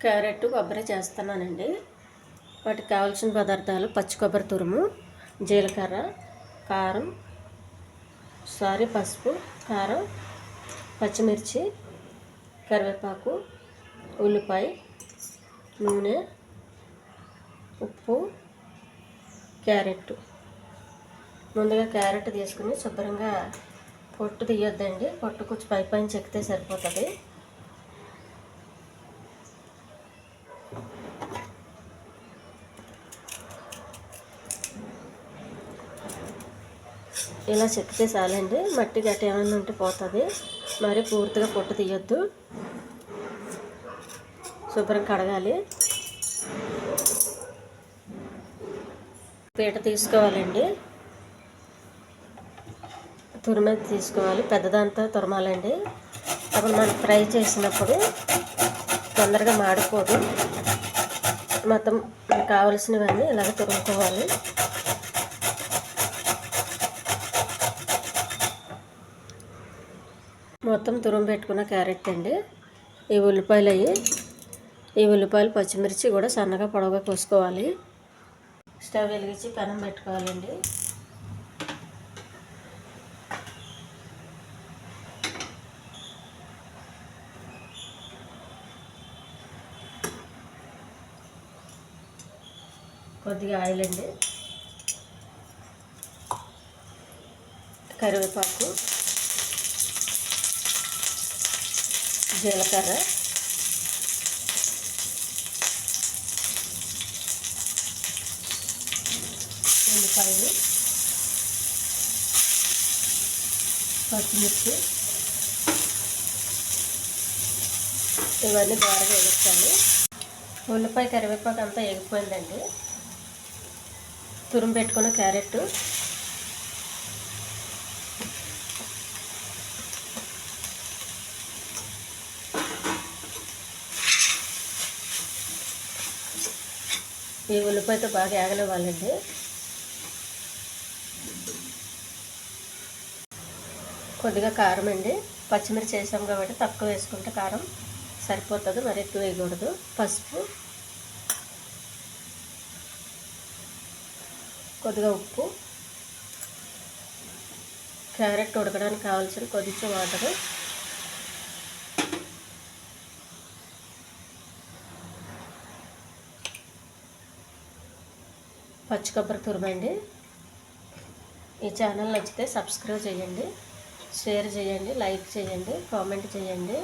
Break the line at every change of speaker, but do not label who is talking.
Carrot కొబ్బరి చేస్తున్నానండి. వాటికి కావాల్సిన పదార్థాలు: పచ్చి కొబ్బరి తురుము, జీలకర్ర, కారం, పసుపు, కారం, పచ్చిమిర్చి, కరివేపాకు, ఉల్లిపాయ, నూనె, ఉప్పు, క్యారెట్. ముందుగా క్యారెట్ తీసుకుని శుభ్రంగా పొట్టు తీయొద్దండి. పొట్టు కొంచెం పైన చెక్కితే సరిపోతుంది. ఇలా చెక్కితే చాలండి. మట్టి గట్టి ఏమైనా ఉంటే పోతుంది. మరి పూర్తిగా పొట్టు తీయొద్దు. శుభ్రం కడగాలి. పీట తీసుకోవాలండి. తురిమేది తీసుకోవాలి. పెద్దదాంతో తురమాలండి. అప్పుడు మనం ఫ్రై చేసినప్పుడు తొందరగా మాడిపోదు. మొత్తం కావలసినవన్నీ ఇలాగ తురుముకోవాలి. మొత్తం తురుము పెట్టుకున్న క్యారెట్ అండి. ఈ ఉల్లిపాయలు పచ్చిమిర్చి కూడా సన్నగా పొడవుగా కోసుకోవాలి. స్టవ్ వెలిగించి పెనం పెట్టుకోవాలండి. కొద్దిగా ఆయిల్ అండి, కరివేపాకు, జీలకర్ర, ఉల్లిపాయలు, పచ్చిమిర్చి ఇవన్నీ బాగా వేయించాలి. ఉల్లిపాయ కరివేపాకు అంతా ఎగిపోయిందండి. తురుము పెట్టుకున్న క్యారెట్, ఈ ఉల్లిపాయతో బాగా ఏగనివ్వాలండి. కొద్దిగా కారం అండి. పచ్చిమిర్చి వేసాం కాబట్టి తక్కువ వేసుకుంటే కారం సరిపోతుంది, మరి ఎక్కువ వేయకూడదు. పసుపు, కొద్దిగా ఉప్పు, క్యారెట్ ఉడకడానికి కావాల్సిన కొంచెం వాటర్, పచ్చి కొబ్బరి తురుమండి. ఈ ఛానల్ నచ్చితే సబ్స్క్రైబ్ చేయండి, షేర్ చేయండి, లైక్ చేయండి, కామెంట్ చేయండి.